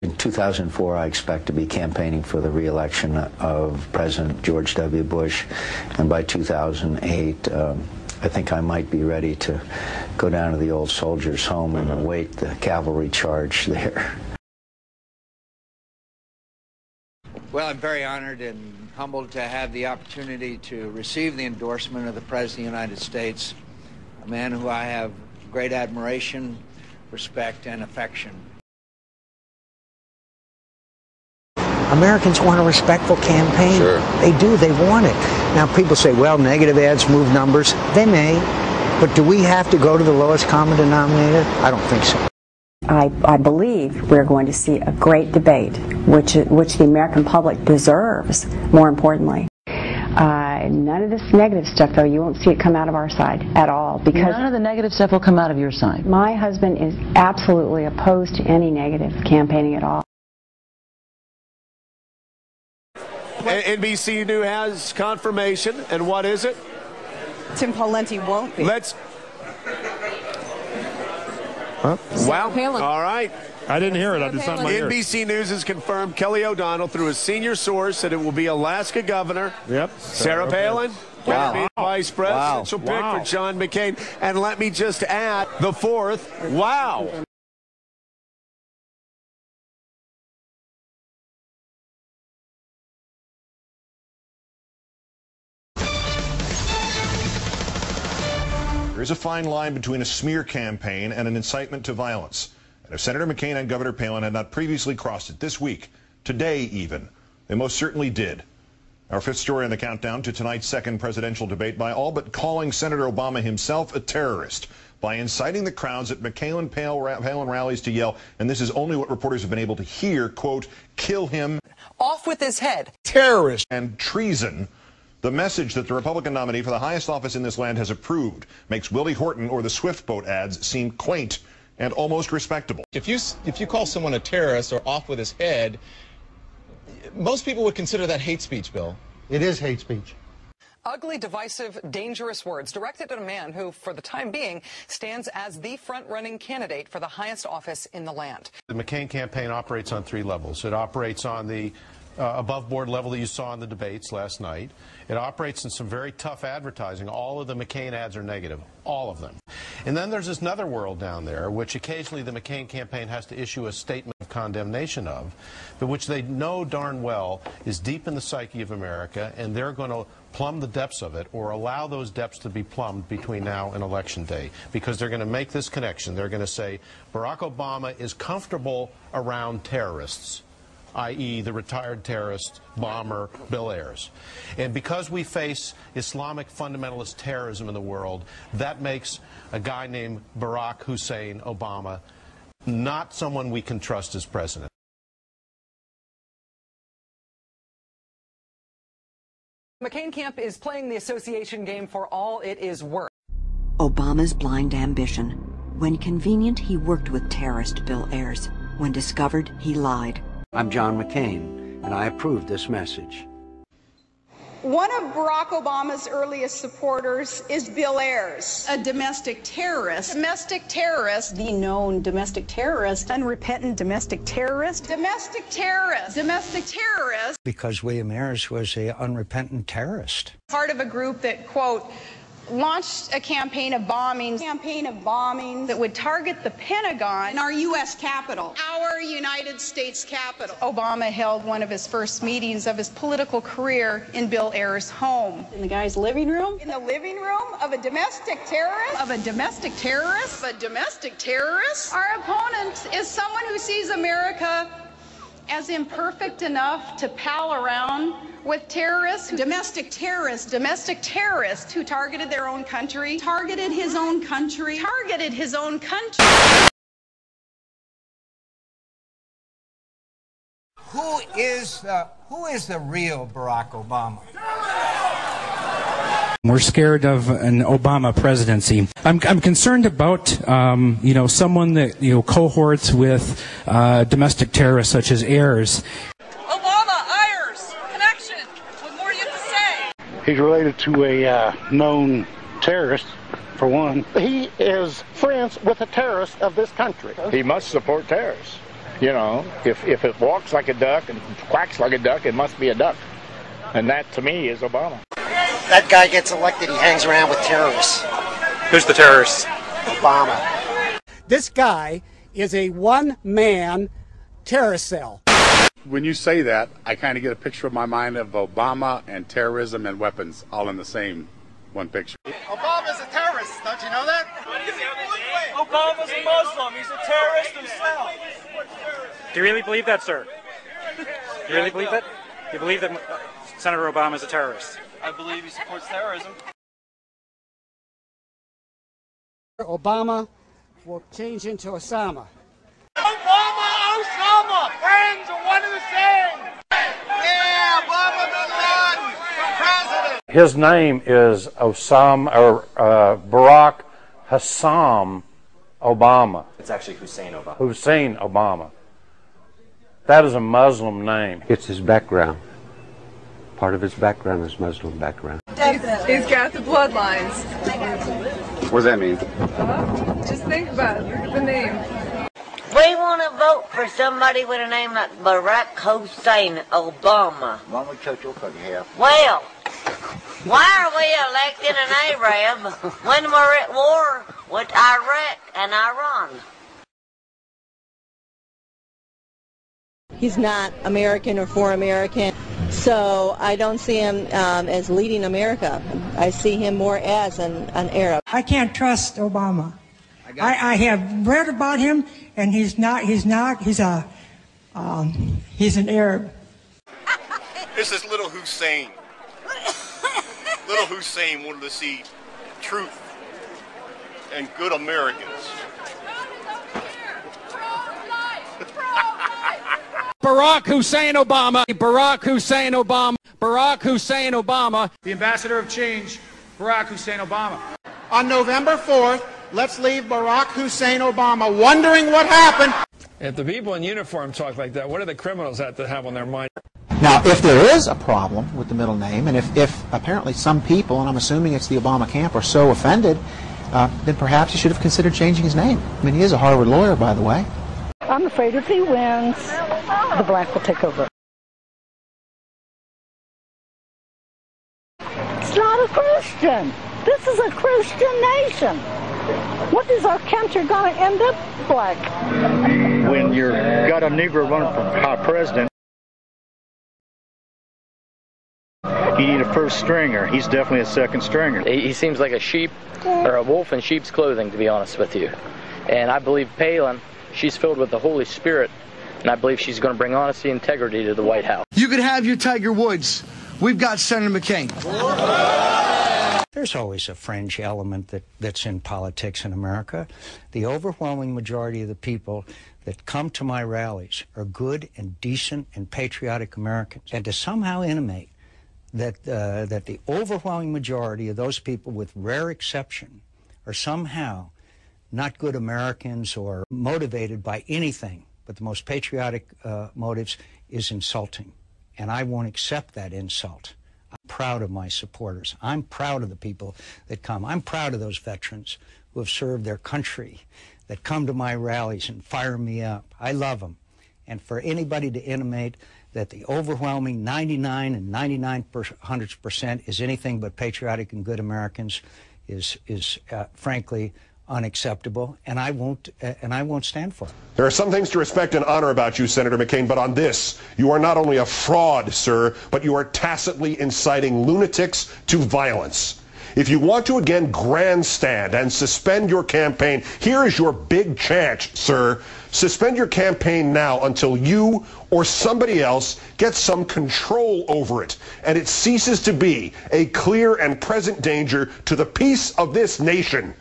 In 2004, I expect to be campaigning for the re-election of President George W. Bush, and by 2008, I think I might be ready to go down to the old soldiers' home and await the cavalry charge there. Well, I'm very honored and humbled to have the opportunity to receive the endorsement of the President of the United States, a man who I have great admiration, respect, and affection. Americans want a respectful campaign. Sure. They do. They want it. Now, people say, well, negative ads move numbers. They may. But do we have to go to the lowest common denominator? I don't think so. I believe we're going to see a great debate, which the American public deserves, more importantly. None of this negative stuff, though, you won't see it come out of our side at all. Because none of the negative stuff will come out of your side. My husband is absolutely opposed to any negative campaigning at all. NBC News has confirmation, and what is it? Tim Pawlenty won't be. Wow. Palin. All right. I didn't hear it. I just on my ears. NBC News has confirmed Kelly O'Donnell, through a senior source, that it will be Alaska Governor Sarah Palin. Wow. Vice presidential pick for John McCain. And let me just add the fourth. Wow. There is a fine line between a smear campaign and an incitement to violence. And if Senator McCain and Governor Palin had not previously crossed it this week, today even, they most certainly did. Our fifth story on the countdown to tonight's second presidential debate, by all but calling Senator Obama himself a terrorist by inciting the crowds at McCain Palin rallies to yell, and this is only what reporters have been able to hear, quote, kill him. Off with his head. Terrorist and treason. The message that the Republican nominee for the highest office in this land has approved makes Willie Horton or the Swift boat ads seem quaint and almost respectable. If you call someone a terrorist or off with his head, most people would consider that hate speech, Bill. It is hate speech. Ugly, divisive, dangerous words directed at a man who, for the time being, stands as the front-running candidate for the highest office in the land. The McCain campaign operates on three levels. It operates on the above-board level that you saw in the debates last night. It operates in some very tough advertising. All of the McCain ads are negative, all of them. And then there's this other world down there, which occasionally the McCain campaign has to issue a statement of condemnation of, but which they know darn well is deep in the psyche of America, and they're going to plumb the depths of it, or allow those depths to be plumbed between now and Election Day, because they're going to make this connection. They're going to say Barack Obama is comfortable around terrorists, i.e. the retired terrorist bomber Bill Ayers. And because we face Islamic fundamentalist terrorism in the world, that makes a guy named Barack Hussein Obama not someone we can trust as president. McCain camp is playing the association game for all it is worth. Obama's blind ambition. When convenient, he worked with terrorist Bill Ayers. When discovered, he lied. I'm John McCain, and I approve this message. One of Barack Obama's earliest supporters is Bill Ayers, a domestic terrorist. Domestic terrorist. The known domestic terrorist. Unrepentant domestic terrorist. Domestic terrorist. Domestic terrorist. Because William Ayers was an unrepentant terrorist. Part of a group that, quote, launched a campaign of bombings that would target the Pentagon and our U.S. Capitol, our United States Capitol. Obama held one of his first meetings of his political career in Bill Ayers' home. In the guy's living room? In the living room of a domestic terrorist? Of a domestic terrorist? Of a domestic terrorist? Our opponent is someone who sees America as imperfect enough to pal around with terrorists, domestic terrorists who targeted their own country, targeted his own country. Who is the real Barack Obama? We're scared of an Obama presidency. I'm concerned about someone that cohorts with domestic terrorists such as Ayers. Obama-Ayers connection. What more do you have to say? He's related to a known terrorist, for one. He is friends with a terrorist of this country. He must support terrorists. You know, if it walks like a duck and quacks like a duck, it must be a duck. And that, to me, is Obama. That guy gets elected, he hangs around with terrorists. Who's the terrorist? Obama. This guy is a one-man terrorist cell. When you say that, I kind of get a picture in my mind of Obama and terrorism and weapons all in the same one picture. Obama's a terrorist, don't you know that? Obama's a Muslim, he's a terrorist himself. Do you really believe that, sir? Do you really believe that? Do you believe that Senator Obama is a terrorist? I believe he supports terrorism. Obama will change into Osama. Obama, Osama, friends are one and the same. Yeah, Obama bin Laden, president. His name is Barack Hussein Obama. It's actually Hussein Obama. Hussein Obama. That is a Muslim name. It's his background. Part of his background is Muslim background. He's got the bloodlines. What does that mean? Just think about it. Look at the name. We want to vote for somebody with a name like Barack Hussein Obama. Why would Churchill put here? Well, why are we electing an Arab when we're at war with Iraq and Iran? He's not American or for American, so I don't see him as leading America. I see him more as an Arab. I can't trust Obama. I have read about him, and he's an Arab. This is little Hussein. Little Hussein wanted to see truth and good Americans. Barack Hussein Obama, Barack Hussein Obama, Barack Hussein Obama. The ambassador of change, Barack Hussein Obama. On November 4th, let's leave Barack Hussein Obama wondering what happened. If the people in uniform talk like that, what do the criminals have to have on their mind? Now, if there is a problem with the middle name, and if apparently some people, and I'm assuming it's the Obama camp, are so offended, then perhaps he should have considered changing his name. I mean, he is a Harvard lawyer, by the way. I'm afraid if he wins, the black will take over. It's not a Christian. This is a Christian nation. What is our country going to end up like? When you've got a Negro running for president, you need a first stringer. He's definitely a second stringer. He seems like a sheep or a wolf in sheep's clothing, to be honest with you. And I believe Palin, she's filled with the Holy Spirit, and I believe she's going to bring honesty and integrity to the White House. You could have your Tiger Woods. We've got Senator McCain. There's always a fringe element that's in politics in America. The overwhelming majority of the people that come to my rallies are good and decent and patriotic Americans. And to somehow intimate that the overwhelming majority of those people, with rare exception, are somehow not good Americans or motivated by anything but the most patriotic motives is insulting. And I won't accept that insult. I'm proud of my supporters. I'm proud of the people that come. I'm proud of those veterans who have served their country, that come to my rallies and fire me up. I love them. And for anybody to intimate that the overwhelming 99 and 99% is anything but patriotic and good Americans is frankly unacceptable, and I won't stand for it. There are some things to respect and honor about you, Senator McCain, but on this, you are not only a fraud, sir, but you are tacitly inciting lunatics to violence. If you want to again grandstand and suspend your campaign, here is your big chance, sir. Suspend your campaign now until you or somebody else gets some control over it, and it ceases to be a clear and present danger to the peace of this nation.